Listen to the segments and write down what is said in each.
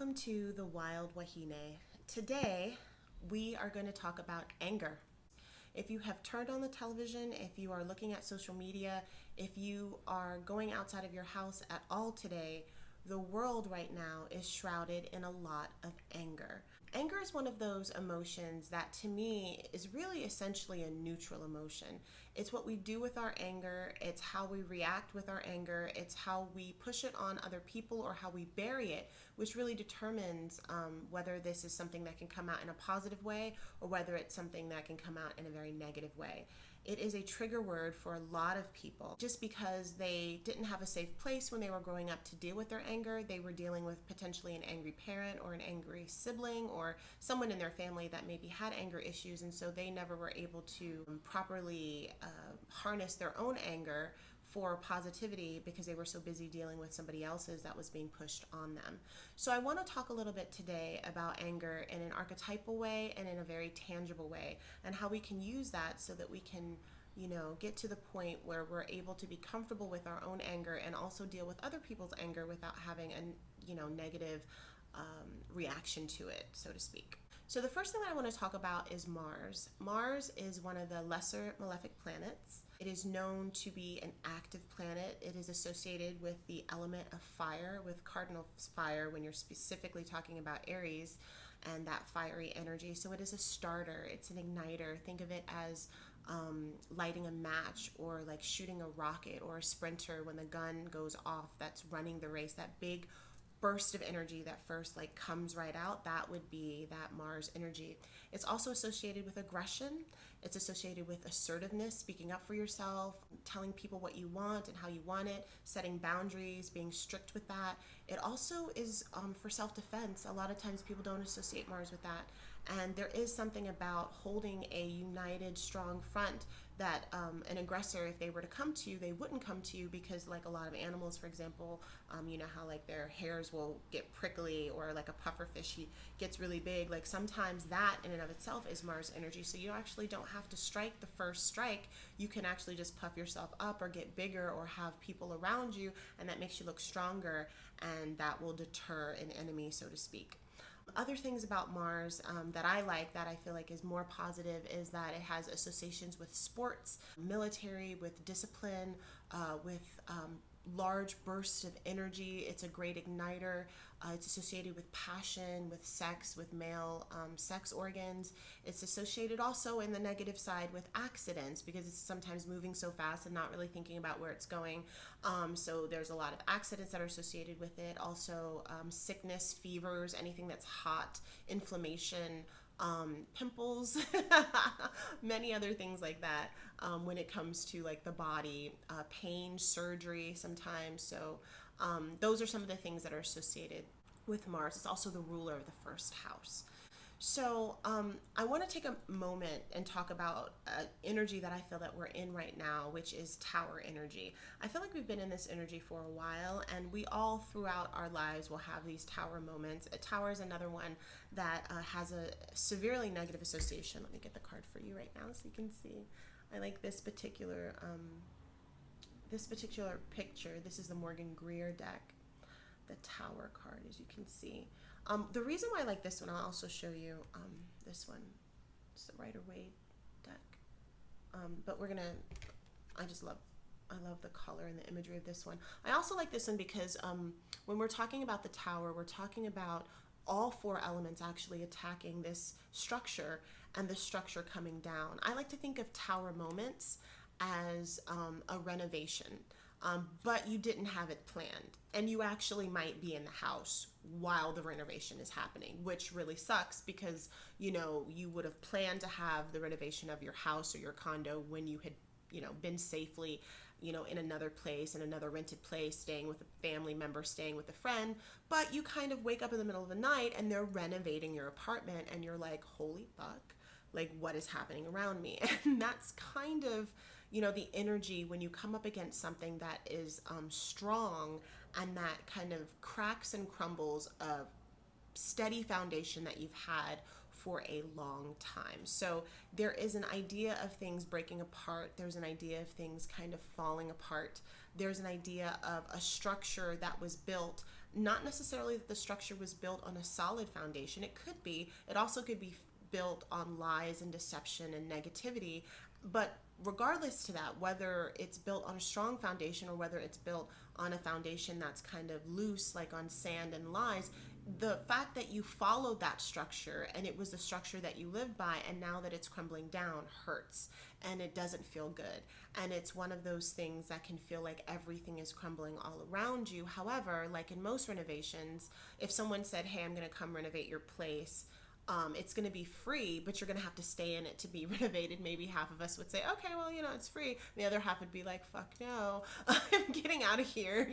Welcome to the Wild Wahine. Today, we are going to talk about anger. If you have turned on the television, if you are looking at social media, if you are going outside of your house at all today, the world right now is shrouded in a lot of anger. Anger is one of those emotions that to me is really essentially a neutral emotion. It's what we do with our anger, it's how we react with our anger, it's how we push it on other people or how we bury it, which really determines whether this is something that can come out in a positive way or whether it's something that can come out in a very negative way. It is a trigger word for a lot of people. Just because they didn't have a safe place when they were growing up to deal with their anger, they were dealing with potentially an angry parent or an angry sibling or someone in their family that maybe had anger issues, and so they never were able to properly harness their own anger for positivity because they were so busy dealing with somebody else's that was being pushed on them. So I want to talk a little bit today about anger in an archetypal way and in a very tangible way, and how we can use that so that we can get to the point where we're able to be comfortable with our own anger and also deal with other people's anger without having a negative reaction to it, so to speak. So the first thing that I want to talk about is Mars. Mars is one of the lesser malefic planets. It is known to be an active planet. It is associated with the element of fire, with cardinal fire when you're specifically talking about Aries and that fiery energy. So it is a starter, it's an igniter. Think of it as lighting a match, or like shooting a rocket, or a sprinter when the gun goes off that's running the race. That big burst of energy that first comes right out, that would be that Mars energy. It's also associated with aggression. It's associated with assertiveness, speaking up for yourself, telling people what you want and how you want it, setting boundaries, being strict with that. It also is for self-defense. A lot of times people don't associate Mars with that, and there is something about holding a united, strong front that an aggressor, if they were to come to you, they wouldn't come to you because, like a lot of animals, for example, you know how their hairs will get prickly, or like a pufferfish, he gets really big. Sometimes that in and of itself is Mars energy. So you actually don't have to strike the first strike. You can actually just puff yourself up or get bigger or have people around you, and that makes you look stronger, and that will deter an enemy, so to speak. Other things about Mars that I like, that I feel like is more positive, is that it has associations with sports, military, with discipline, with large bursts of energy. It's a great igniter. It's associated with passion, with sex, with male sex organs. It's associated also in the negative side with accidents, because it's sometimes moving so fast and not really thinking about where it's going. So there's a lot of accidents that are associated with it. Also sickness, fevers, anything that's hot, inflammation, pimples, many other things like that when it comes to the body, pain, surgery sometimes. So those are some of the things that are associated with Mars. It's also the ruler of the first house. So I want to take a moment and talk about energy that I feel that we're in right now, which is tower energy. I feel like we've been in this energy for a while, and we all throughout our lives will have these tower moments. A tower is another one that has a severely negative association. Let me get the card for you right now so you can see. I like this particular picture. This is the Morgan Greer deck. The Tower card, as you can see. The reason why I like this one, I'll also show you this one. It's the Rider-Waite deck. But I love the color and the imagery of this one. I also like this one because when we're talking about the tower, we're talking about all four elements actually attacking this structure and the structure coming down. I like to think of tower moments as a renovation, but you didn't have it planned, and you actually might be in the house while the renovation is happening, which really sucks because you would have planned to have the renovation of your house or your condo when you had been safely in another place, in another rented place, staying with a family member, staying with a friend. But you kind of wake up in the middle of the night and they're renovating your apartment, and you're like, holy fuck, what is happening around me? And that's kind of the energy when you come up against something that is strong, and that kind of cracks and crumbles a steady foundation that you've had for a long time. So there is an idea of things breaking apart. There's an idea of things kind of falling apart. There's an idea of a structure that was built not necessarily that the structure was built on a solid foundation. It could be. It also could be built on lies and deception and negativity. But regardless to that, whether it's built on a strong foundation or whether it's built on a foundation that's kind of loose, like on sand and lies, the fact that you followed that structure and it was the structure that you lived by, and now that it's crumbling down, hurts and it doesn't feel good. And it's one of those things that can feel like everything is crumbling all around you. However, like in most renovations, if someone said, hey, I'm going to come renovate your place, it's going to be free, but you're going to have to stay in it to be renovated. Maybe half of us would say, okay, well, it's free. The other half would be like, fuck no, I'm getting out of here,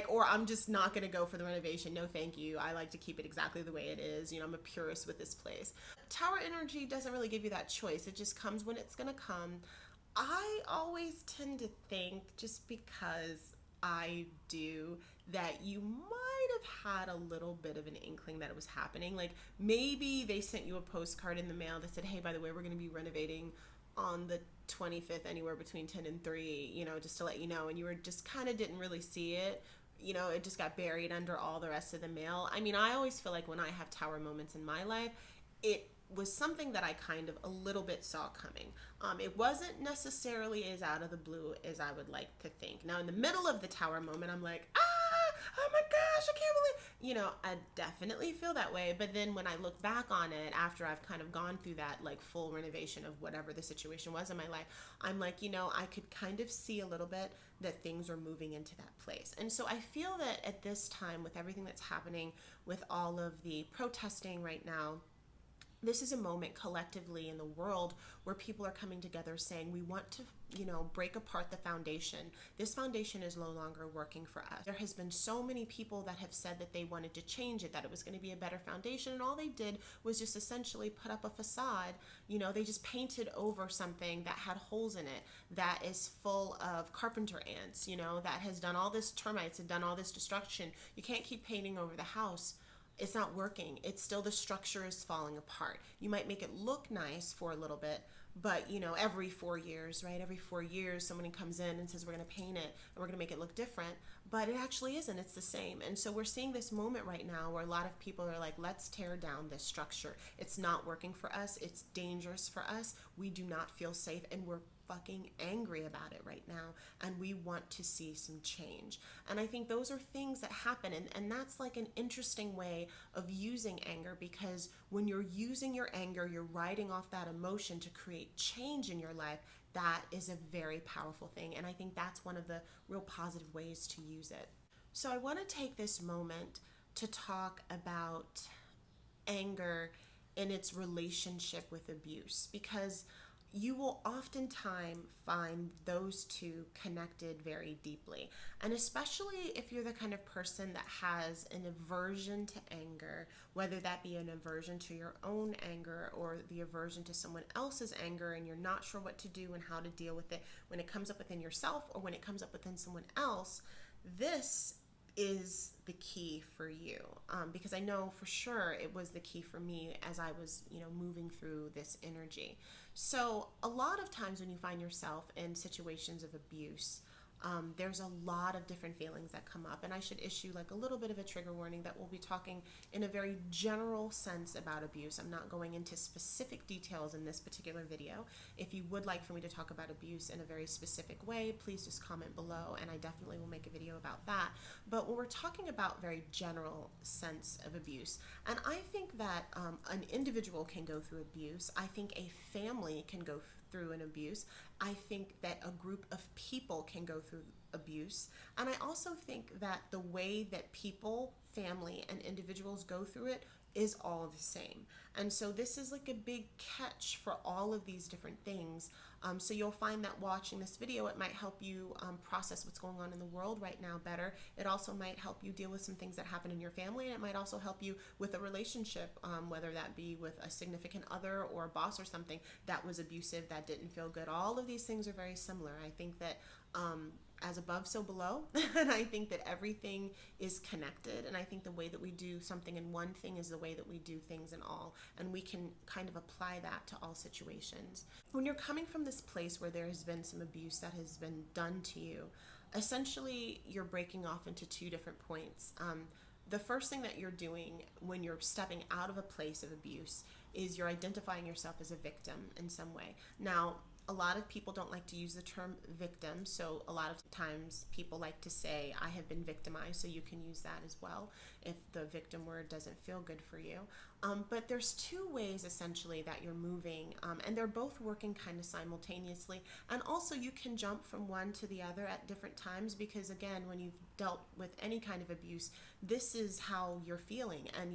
or I'm just not going to go for the renovation. No, thank you. I like to keep it exactly the way it is. I'm a purist with this place. Tower energy doesn't really give you that choice. It just comes when it's going to come. I always tend to think, just because I do, that you might have had a little bit of an inkling that it was happening. Like maybe they sent you a postcard in the mail that said, hey, by the way, we're going to be renovating on the 25th, anywhere between 10 and 3, just to let you know. And you were just kind of didn't really see it. It just got buried under all the rest of the mail. I mean, I always feel like when I have tower moments in my life, it was something that I kind of a little bit saw coming. It wasn't necessarily as out of the blue as I would like to think. Now, in the middle of the tower moment, I'm like, oh my gosh, I can't believe, I definitely feel that way. But then when I look back on it, after I've kind of gone through that like full renovation of whatever the situation was in my life, I'm like, I could kind of see a little bit that things are moving into that place. And so I feel that at this time, with everything that's happening, with all of the protesting right now, this is a moment collectively in the world where people are coming together saying, we want to, break apart the foundation. This foundation is no longer working for us. There has been so many people that have said that they wanted to change it, that it was going to be a better foundation, and all they did was just essentially put up a facade. They just painted over something that had holes in it, that is full of carpenter ants, that has done all this termites and done all this destruction. You can't keep painting over the house. It's not working. It's still, the structure is falling apart. You might make it look nice for a little bit, but every 4 years, right? Every 4 years, somebody comes in and says, we're going to paint it and we're going to make it look different, but it actually isn't. It's the same. And so we're seeing this moment right now where a lot of people are like, let's tear down this structure. It's not working for us. It's dangerous for us. We do not feel safe, and we're fucking angry about it right now, and we want to see some change. And I think those are things that happen, and that's like an interesting way of using anger, because when you're using your anger, you're riding off that emotion to create change in your life. That is a very powerful thing, and I think that's one of the real positive ways to use it. So I want to take this moment to talk about anger in its relationship with abuse, because you will oftentimes find those two connected very deeply. And especially if you're the kind of person that has an aversion to anger, whether that be an aversion to your own anger or the aversion to someone else's anger, and you're not sure what to do and how to deal with it when it comes up within yourself or when it comes up within someone else, this is the key for you, because I know for sure it was the key for me as I was, moving through this energy. So a lot of times when you find yourself in situations of abuse, there's a lot of different feelings that come up, and I should issue like a little bit of a trigger warning that we'll be talking in a very general sense about abuse. I'm not going into specific details in this particular video. If you would like for me to talk about abuse in a very specific way, please just comment below, and I definitely will make a video about that. But when we're talking about very general sense of abuse, and I think that an individual can go through abuse, I think a family can go through an abuse, I think that a group of people can go through abuse, and I also think that the way that people, family, and individuals go through it is all the same. And so this is like a big catch for all of these different things. So you'll find that watching this video, it might help you process what's going on in the world right now better. It also might help you deal with some things that happen in your family, and it might also help you with a relationship, whether that be with a significant other or a boss or something that was abusive, that didn't feel good. All of these things are very similar. I think that as above, so below. And I think that everything is connected. And I think the way that we do something in one thing is the way that we do things in all. And we can kind of apply that to all situations. When you're coming from this place where there has been some abuse that has been done to you, essentially you're breaking off into two different points. The first thing that you're doing when you're stepping out of a place of abuse is you're identifying yourself as a victim in some way. Now, a lot of people don't like to use the term victim, so a lot of times people like to say, I have been victimized, so you can use that as well if the victim word doesn't feel good for you. But there's two ways essentially that you're moving, and they're both working kind of simultaneously. And also you can jump from one to the other at different times because, again, when you've dealt with any kind of abuse, this is how you're feeling, and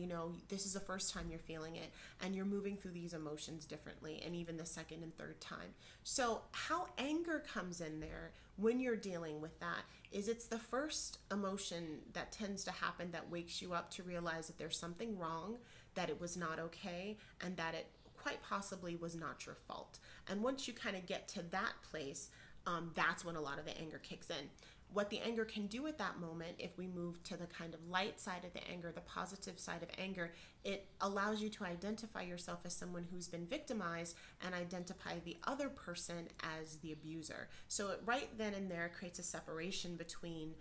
this is the first time you're feeling it, and you're moving through these emotions differently, and even the second and third time. So how anger comes in there when you're dealing with that is it's the first emotion that tends to happen that wakes you up to realize that there's something wrong, that it was not okay, and that it quite possibly was not your fault. And once you kind of get to that place, that's when a lot of the anger kicks in. What the anger can do at that moment, if we move to the kind of light side of the anger, the positive side of anger, it allows you to identify yourself as someone who's been victimized and identify the other person as the abuser. So it right then and there creates a separation between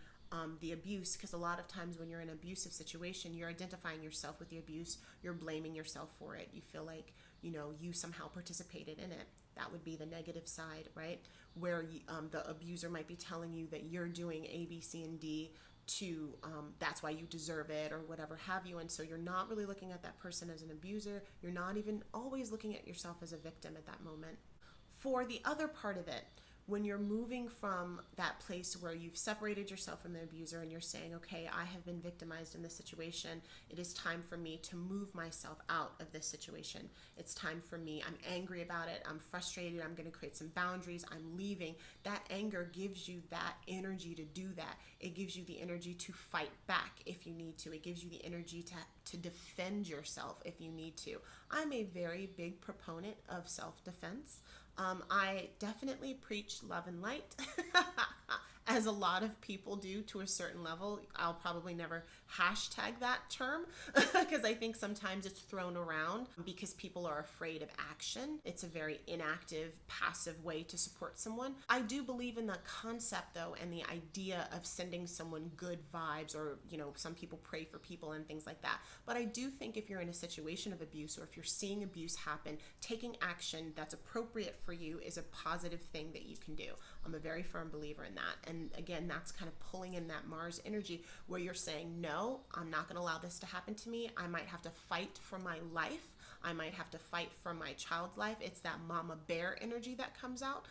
the abuse, because a lot of times when you're in an abusive situation, you're identifying yourself with the abuse, you're blaming yourself for it, you feel like you somehow participated in it. That would be the negative side, right? Where the abuser might be telling you that you're doing A, B, C, and D to that's why you deserve it or whatever have you. And so you're not really looking at that person as an abuser. You're not even always looking at yourself as a victim at that moment. For the other part of it, when you're moving from that place where you've separated yourself from the abuser and you're saying, okay, I have been victimized in this situation. It is time for me to move myself out of this situation. It's time for me. I'm angry about it. I'm frustrated. I'm going to create some boundaries. I'm leaving. That anger gives you that energy to do that. It gives you the energy to fight back if you need to. It gives you the energy to defend yourself if you need to. I'm a very big proponent of self-defense. I definitely preach love and light, as a lot of people do to a certain level. I'll probably never hashtag that term because I think sometimes it's thrown around because people are afraid of action. It's a very inactive, passive way to support someone. I do believe in the concept though, and the idea of sending someone good vibes, or some people pray for people and things like that. But I do think if you're in a situation of abuse, or if you're seeing abuse happen, taking action that's appropriate for you is a positive thing that you can do. I'm a very firm believer in that. And again, that's kind of pulling in that Mars energy where you're saying, no, I'm not going to allow this to happen to me. I might have to fight for my life. I might have to fight for my child's life. It's that mama bear energy that comes out,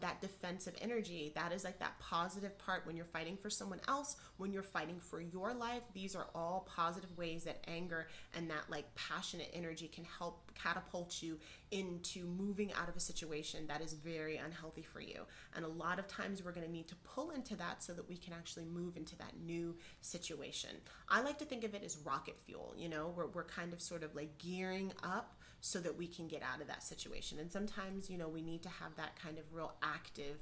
that defensive energy. That is like that positive part when you're fighting for someone else, when you're fighting for your life. These are all positive ways that anger and that like passionate energy can help catapult you into moving out of a situation that is very unhealthy for you. And a lot of times we're going to need to pull into that so that we can actually move into that new situation. I like to think of it as rocket fuel. We're kind of sort of like gearing up so that we can get out of that situation. And sometimes, we need to have that kind of real active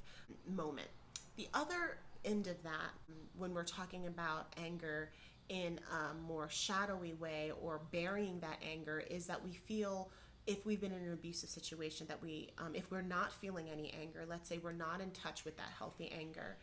moment. The other end of that, when we're talking about anger in a more shadowy way or burying that anger, is that we feel, if we've been in an abusive situation, that if we're not feeling any anger, let's say we're not in touch with that healthy anger,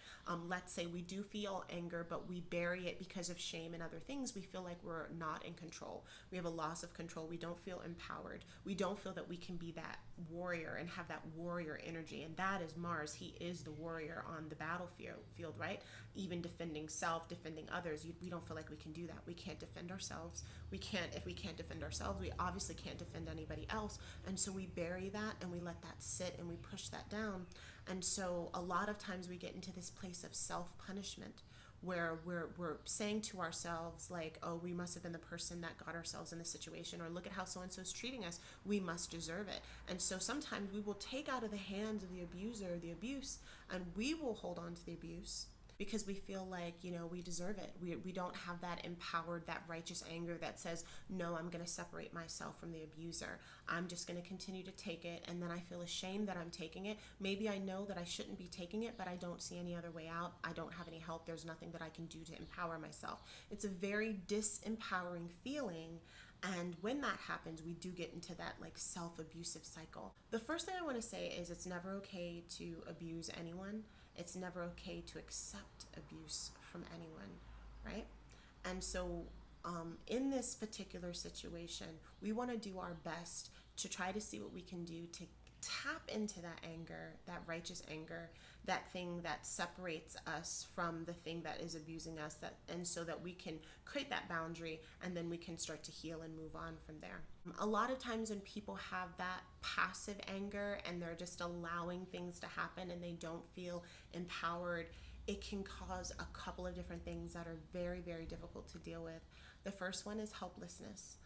let's say we do feel anger, but we bury it because of shame and other things, we feel like we're not in control. We have a loss of control. We don't feel empowered. We don't feel that we can be that warrior and have that warrior energy. And that is Mars. He is the warrior on the battlefield, right? Even defending self, defending others. We don't feel like we can do that. We can't defend ourselves. If we can't defend ourselves, we obviously can't defend anybody else. And so we bury that and we let that sit and we push that down. And so a lot of times we get into this place of self-punishment where we're saying to ourselves like, oh, we must have been the person that got ourselves in this situation, or look at how so-and-so's treating us, we must deserve it. And so sometimes we will take out of the hands of the abuser the abuse, and we will hold on to the abuse because we feel like, we deserve it. We don't have that empowered, that righteous anger that says, no, I'm going to separate myself from the abuser. I'm just going to continue to take it, and then I feel ashamed that I'm taking it. Maybe I know that I shouldn't be taking it, but I don't see any other way out. I don't have any help. There's nothing that I can do to empower myself. It's a very disempowering feeling, And when that happens, we do get into that like self-abusive cycle. The first thing I want to say is it's never okay to abuse anyone. It's never okay to accept abuse from anyone, right? And so in this particular situation, we want to do our best to try to see what we can do to tap into that anger, that righteous anger, that thing that separates us from the thing that is abusing us, that, and so that we can create that boundary, and then we can start to heal and move on from there. A lot of times when people have that passive anger and they're just allowing things to happen and they don't feel empowered, it can cause a couple of different things that are very, very difficult to deal with. The first one is helplessness.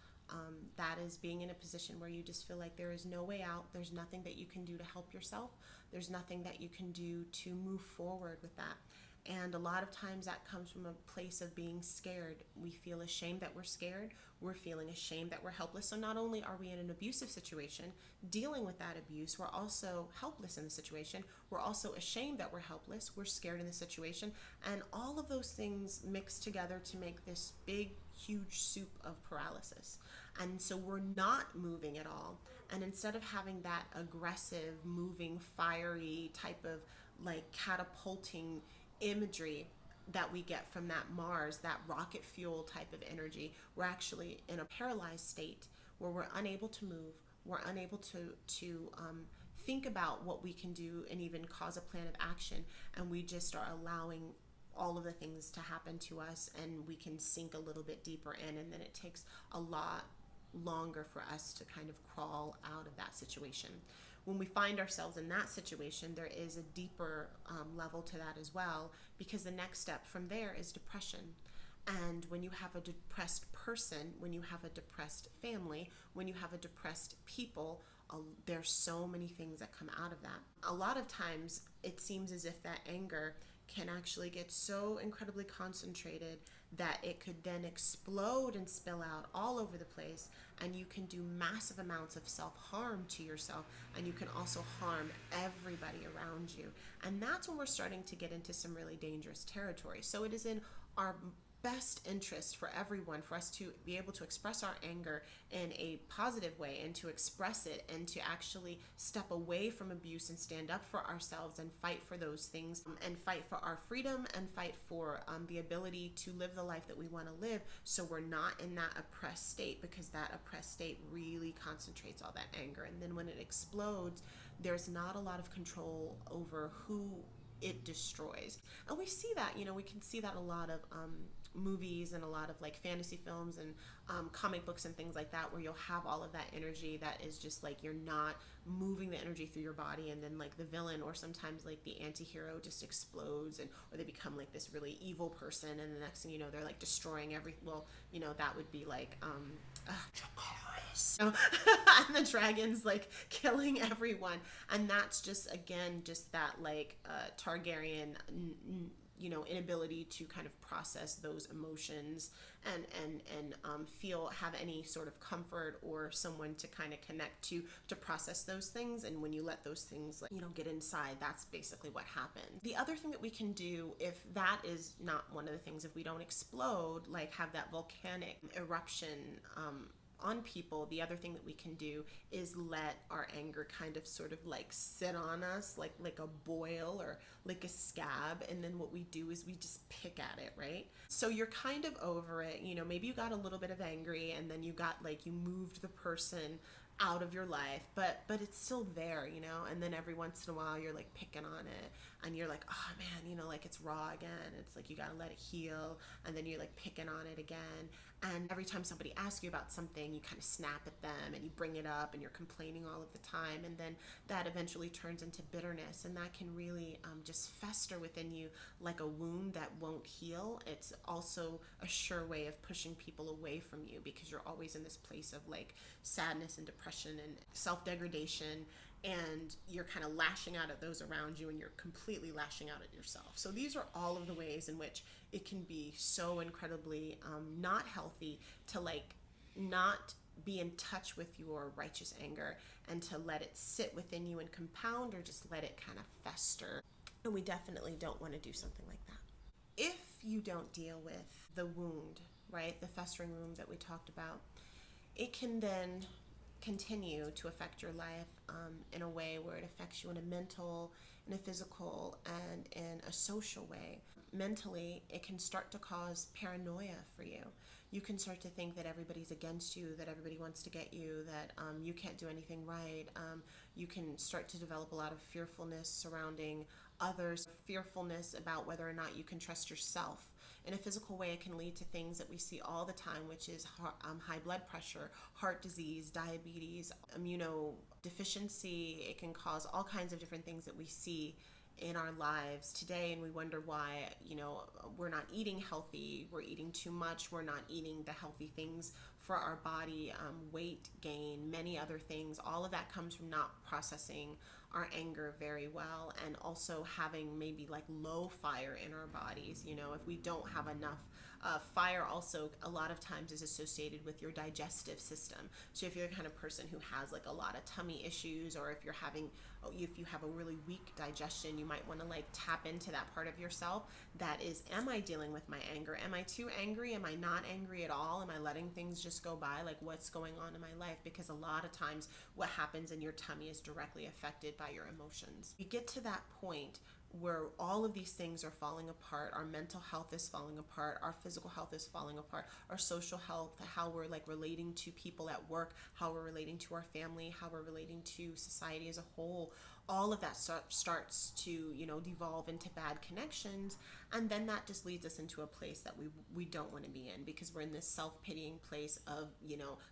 That is being in a position where you just feel like there is no way out. There's nothing that you can do to help yourself. There's nothing that you can do to move forward with that. And a lot of times that comes from a place of being scared. We feel ashamed that we're scared. We're feeling ashamed that we're helpless. So not only are we in an abusive situation, dealing with that abuse, we're also helpless in the situation. We're also ashamed that we're helpless. We're scared in the situation. And all of those things mix together to make this big, huge soup of paralysis. And so we're not moving at all. And instead of having that aggressive, moving, fiery type of like catapulting imagery that we get from that Mars, that rocket fuel type of energy, we're actually in a paralyzed state where we're unable to move, we're unable to think about what we can do and even cause a plan of action, and we just are allowing all of the things to happen to us, and we can sink a little bit deeper in, and then it takes a lot longer for us to kind of crawl out of that situation. When we find ourselves in that situation, there is a deeper level to that as well, because the next step from there is depression. And when you have a depressed person, when you have a depressed family, when you have a depressed people, there's so many things that come out of that. A lot of times it seems as if that anger can actually get so incredibly concentrated that it could then explode and spill out all over the place, and you can do massive amounts of self-harm to yourself, and you can also harm everybody around you. And that's when we're starting to get into some really dangerous territory. So it is in our best interest for everyone, for us to be able to express our anger in a positive way, and to express it, and to actually step away from abuse and stand up for ourselves and fight for those things, and fight for our freedom, and fight for the ability to live the life that we want to live, so we're not in that oppressed state, because that oppressed state really concentrates all that anger, and then when it explodes, there's not a lot of control over who it destroys. And we see that, we can see that a lot of movies and a lot of like fantasy films and comic books and things like that, where you'll have all of that energy that is just like, you're not moving the energy through your body, and then like the villain or sometimes like the anti-hero just explodes, and or they become like this really evil person, and the next thing you know, they're like destroying that would be like and the dragons like killing everyone. And that's just, again, just that like Targaryen inability to kind of process those emotions and have any sort of comfort or someone to kind of connect to process those things. And when you let those things get inside, that's basically what happens. The other thing that we can do, if that is not one of the things, if we don't explode, like have that volcanic eruption on people, the other thing that we can do is let our anger kind of sort of like sit on us like a boil or like a scab, and then what we do is we just pick at it, right? So you're kind of over it, maybe you got a little bit of angry, and then you moved the person out of your life, but it's still there, and then every once in a while you're like picking on it, and you're like, oh man, like it's raw again. It's like you gotta let it heal, and then you're like picking on it again. And every time somebody asks you about something, you kind of snap at them and you bring it up and you're complaining all of the time, and then that eventually turns into bitterness, and that can really just fester within you like a wound that won't heal. It's also a sure way of pushing people away from you, because you're always in this place of like sadness and depression and self-degradation, and you're kind of lashing out at those around you, and you're completely lashing out at yourself. So these are all of the ways in which it can be so incredibly not healthy to like not be in touch with your righteous anger, and to let it sit within you and compound, or just let it kind of fester. And we definitely don't want to do something like that. If you don't deal with the wound, right, the festering wound that we talked about, it can then continue to affect your life in a way where it affects you in a mental, in a physical, and in a social way. Mentally, it can start to cause paranoia for you. You can start to think that everybody's against you, that everybody wants to get you, that you can't do anything right. You can start to develop a lot of fearfulness surrounding others, fearfulness about whether or not you can trust yourself. In a physical way, it can lead to things that we see all the time, which is high blood pressure, heart disease, diabetes, immunodeficiency. It can cause all kinds of different things that we see in our lives today, and we wonder why we're not eating healthy, we're eating too much, we're not eating the healthy things for our body, weight gain, many other things. All of that comes from not processing our anger very well, and also having maybe like low fire in our bodies. If we don't have enough fire, also a lot of times is associated with your digestive system. So if you're the kind of person who has like a lot of tummy issues, or if you have a really weak digestion, you might want to like tap into that part of yourself that is, am I dealing with my anger? Am I too angry? Am I not angry at all? Am I letting things just go by? Like, what's going on in my life? Because a lot of times what happens in your tummy is directly affected by your emotions. You get to that point where all of these things are falling apart. Our mental health is falling apart, our physical health is falling apart, our social health, how we're like relating to people at work, how we're relating to our family, how we're relating to society as a whole. All of that starts to devolve into bad connections, and then that just leads us into a place that we don't want to be in, because we're in this self-pitying place of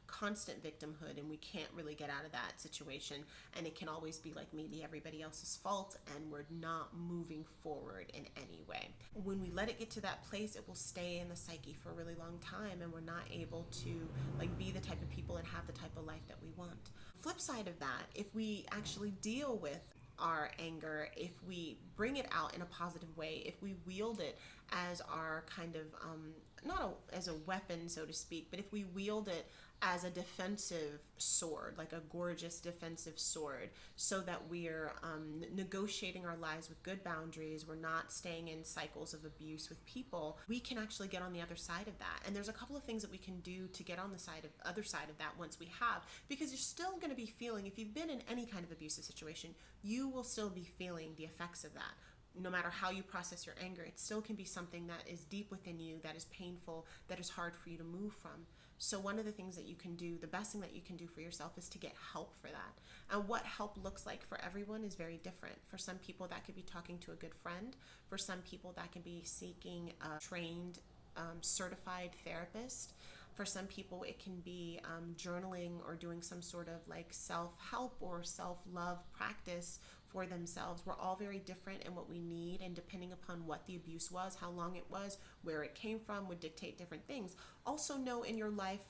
constant victimhood, and we can't really get out of that situation, and it can always be like maybe everybody else's fault, and we're not moving forward in any way. When we let it get to that place, it will stay in the psyche for a really long time, and we're not able to like be the type of people and have the type of life that we want. Flip side of that, if we actually deal with our anger, if we bring it out in a positive way, if we wield it as our kind of as a weapon, so to speak, but if we wield it as a defensive sword, like a gorgeous defensive sword, so that we're negotiating our lives with good boundaries, we're not staying in cycles of abuse with people, we can actually get on the other side of that. And there's a couple of things that we can do to get on the other side of that once we have, because you're still going to be feeling, if you've been in any kind of abusive situation, you will still be feeling the effects of that. No matter how you process your anger, it still can be something that is deep within you, that is painful, that is hard for you to move from. So one of the things that you can do, the best thing that you can do for yourself, is to get help for that. And what help looks like for everyone is very different. For some people, that could be talking to a good friend. For some people, that can be seeking a trained, certified therapist. For some people, it can be journaling or doing some sort of like self-help or self-love practice for themselves. We're all very different in what we need, and depending upon what the abuse was, how long it was, where it came from, would dictate different things. Also know in your life,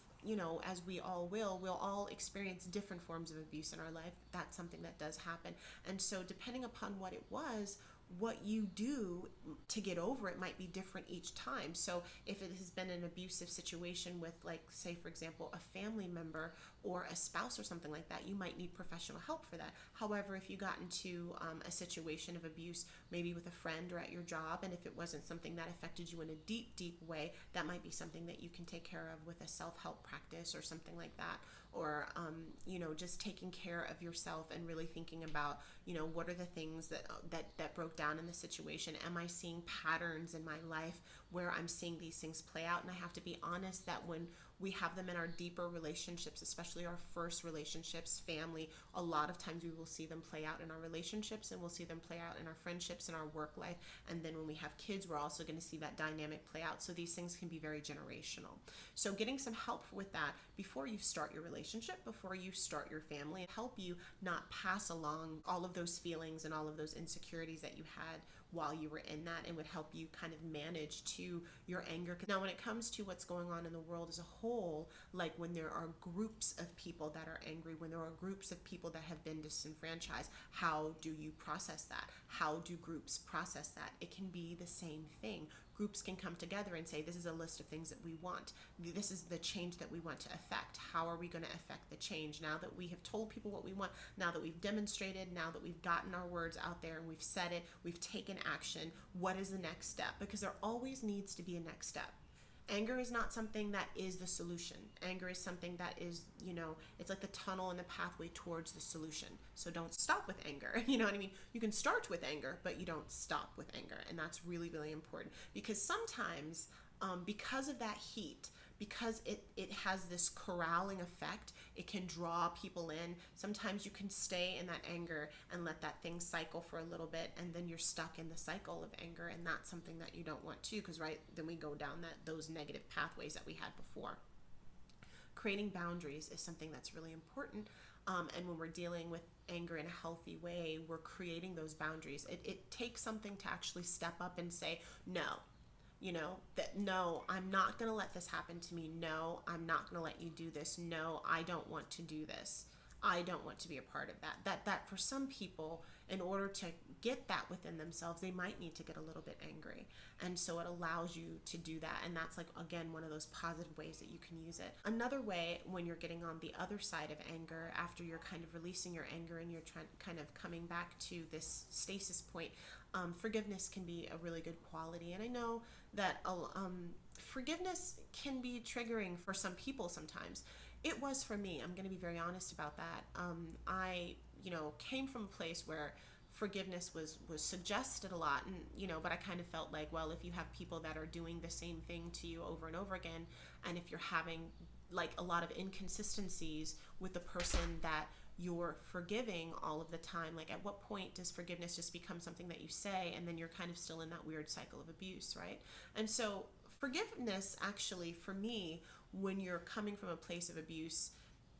as we'll all experience different forms of abuse in our life. That's something that does happen. And so depending upon what it was, what you do to get over it might be different each time. So if it has been an abusive situation with, like, say for example, a family member or a spouse or something like that, you might need professional help for that. However, if you got into a situation of abuse, maybe with a friend or at your job, and if it wasn't something that affected you in a deep way, that might be something that you can take care of with a self-help practice or something like that. Or just taking care of yourself and really thinking about what are the things that broke down in the situation. Am I seeing patterns in my life where I'm seeing these things play out? And I have to be honest that when we have them in our deeper relationships, especially our first relationships, family, a lot of times we will see them play out in our relationships, and we'll see them play out in our friendships and our work life. And then when we have kids, we're also going to see that dynamic play out. So these things can be very generational. So getting some help with that before you start your relationship, before you start your family, help you not pass along all of those feelings and all of those insecurities that you had while you were in that, and would help you kind of manage to your anger. Now, when it comes to what's going on in the world as a whole, like when there are groups of people that are angry, when there are groups of people that have been disenfranchised, how do you process that? How do groups process that? It can be the same thing. Groups can come together and say, this is a list of things that we want. This is the change that we want to affect. How are we going to affect the change? Now that we have told people what we want, now that we've demonstrated, now that we've gotten our words out there and we've said it, we've taken action, what is the next step? Because there always needs to be a next step. Anger is not something that is the solution. Anger is something that is, it's like the tunnel and the pathway towards the solution. So don't stop with anger. You know what I mean? You can start with anger, but you don't stop with anger. And that's really, really important, because sometimes, because of that heat, because it has this corralling effect, it can draw people in. Sometimes you can stay in that anger and let that thing cycle for a little bit, and then you're stuck in the cycle of anger, and that's something that you don't want to, because then we go down those negative pathways that we had before. Creating boundaries is something that's really important, and when we're dealing with anger in a healthy way, we're creating those boundaries. It takes something to actually step up and say no. No, I'm not going to let this happen to me. No, I'm not going to let you do this. No, I don't want to do this. I don't want to be a part of that. That for some people, in order to get that within themselves, they might need to get a little bit angry. And so it allows you to do that. And that's, like, again, one of those positive ways that you can use it. Another way, when you're getting on the other side of anger, after you're kind of releasing your anger and you're kind of coming back to this stasis point, forgiveness can be a really good quality. And I know that forgiveness can be triggering for some people sometimes. It was for me. I'm going to be very honest about that. I came from a place where forgiveness was suggested a lot, and but I kind of felt like, well, if you have people that are doing the same thing to you over and over again, and if you're having like a lot of inconsistencies with the person that you're forgiving all of the time, like, at what point does forgiveness just become something that you say, and then you're kind of still in that weird cycle of abuse, right? And so forgiveness, actually, for me, when you're coming from a place of abuse,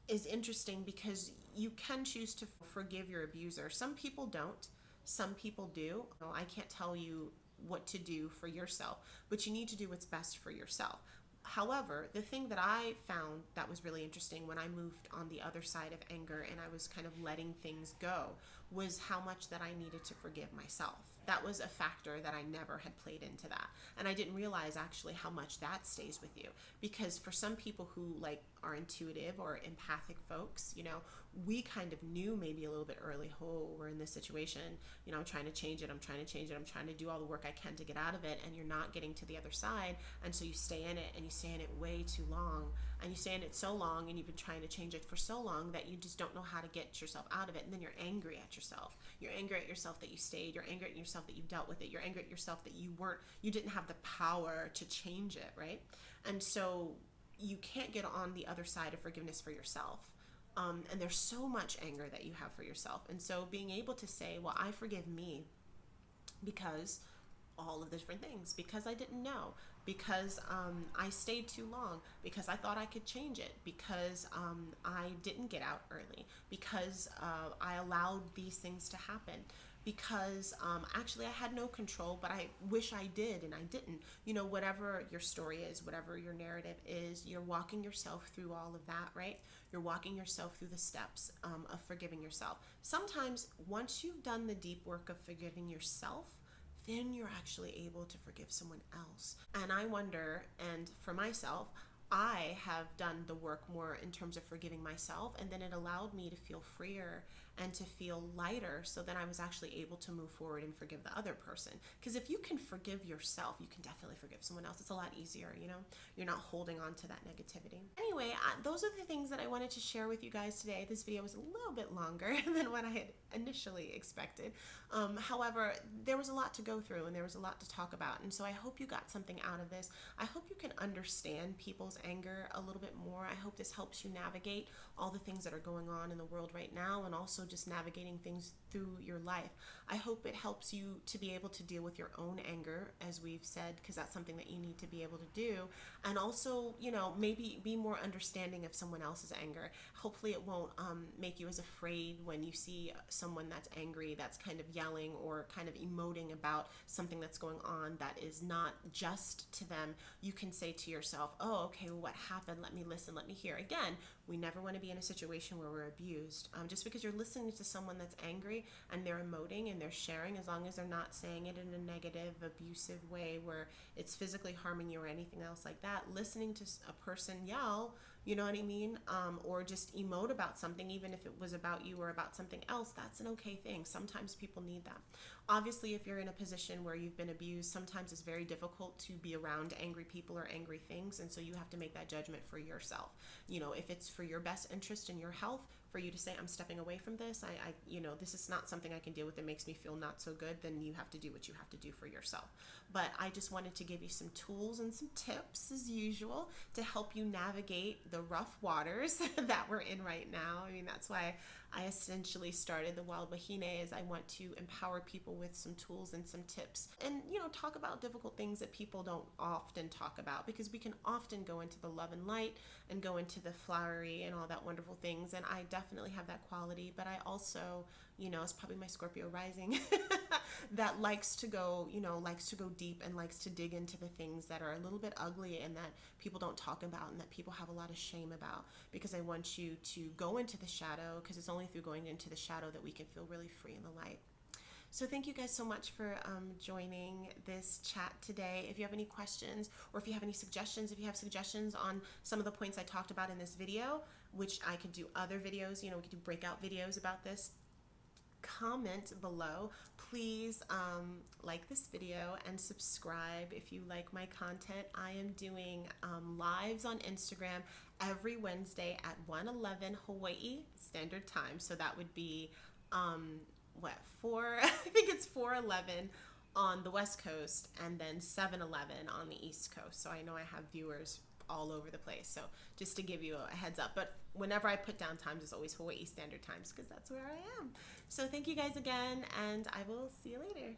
is interesting, because you can choose to forgive your abuser. Some people don't. Some people do. I can't tell you what to do for yourself, but you need to do what's best for yourself. However, the thing that I found that was really interesting when I moved on the other side of anger and I was kind of letting things go, was how much that I needed to forgive myself. That was a factor that I never had played into that. And I didn't realize actually how much that stays with you. Because for some people who like are intuitive or empathic folks, we kind of knew maybe a little bit early, oh, we're in this situation, I'm trying to change it, I'm trying to do all the work I can to get out of it, and you're not getting to the other side. And so you stay in it, and you stay in it way too long. And you stay in it so long, and you've been trying to change it for so long that you just don't know how to get yourself out of it. And then you're angry at yourself. You're angry at yourself that you stayed. You're angry at yourself that you dealt with it. You're angry at yourself that you didn't have the power to change it, right? And so you can't get on the other side of forgiveness for yourself. And there's so much anger that you have for yourself. And so being able to say, well, I forgive me because all of the different things, because I didn't know, because I stayed too long, because I thought I could change it, because I didn't get out early, because I allowed these things to happen, because actually I had no control, but I wish I did and I didn't. Whatever your story is, whatever your narrative is, you're walking yourself through all of that, right? You're walking yourself through the steps of forgiving yourself. Sometimes once you've done the deep work of forgiving yourself, then you're actually able to forgive someone else. And I wonder, and for myself, I have done the work more in terms of forgiving myself, and then it allowed me to feel freer and to feel lighter, so then I was actually able to move forward and forgive the other person. Because if you can forgive yourself, you can definitely forgive someone else. It's a lot easier, You're not holding on to that negativity. Anyway, those are the things that I wanted to share with you guys today. This video was a little bit longer than what I had initially expected. However, there was a lot to go through and there was a lot to talk about. And so I hope you got something out of this. I hope you can understand people's anger a little bit more. I hope this helps you navigate all the things that are going on in the world right now, and also just navigating things through your life. I hope it helps you to be able to deal with your own anger, as we've said, because that's something that you need to be able to do. And also, maybe be more understanding of someone else's anger. Hopefully it won't make you as afraid when you see someone that's angry, that's kind of yelling or kind of emoting about something that's going on that is not just to them. You can say to yourself, oh, okay, well, what happened? Let me listen, let me hear. Again, we never want to be in a situation where we're abused. Just because you're listening to someone that's angry angry and they're emoting and they're sharing, as long as they're not saying it in a negative, abusive way where it's physically harming you or anything else like that, listening to a person yell, you know what I mean? Or just emote about something, even if it was about you or about something else, that's an okay thing. Sometimes people need that. Obviously, if you're in a position where you've been abused, sometimes it's very difficult to be around angry people or angry things. And so you have to make that judgment for yourself. You know, if it's for your best interest and your health, for you to say, I'm stepping away from this, this is not something I can deal with, it makes me feel not so good, then you have to do what you have to do for yourself. But I just wanted to give you some tools and some tips, as usual, to help you navigate the rough waters that we're in right now. I mean, that's why I essentially started the Wild Wahine, is I want to empower people with some tools and some tips, and talk about difficult things that people don't often talk about, because we can often go into the love and light and go into the flowery and all that wonderful things, and I definitely have that quality. But I also, it's probably my Scorpio rising that likes to go deep and likes to dig into the things that are a little bit ugly and that people don't talk about and that people have a lot of shame about, because I want you to go into the shadow, because it's only through going into the shadow that we can feel really free in the light. So thank you guys so much for joining this chat today. If you have any questions, or if you have any suggestions, if you have suggestions on some of the points I talked about in this video, which I could do other videos, we could do breakout videos about this, comment below. Please like this video and subscribe if you like my content. I am doing lives on Instagram every Wednesday at 1:11 Hawaii Standard Time. So that would be I think it's 4:11 on the West Coast, and then 7:11 on the East Coast. So I know I have viewers all over the place, so just to give you a heads up. But whenever I put down times, it's always Hawaii Standard Times, because that's where I am. So thank you guys again, and I will see you later.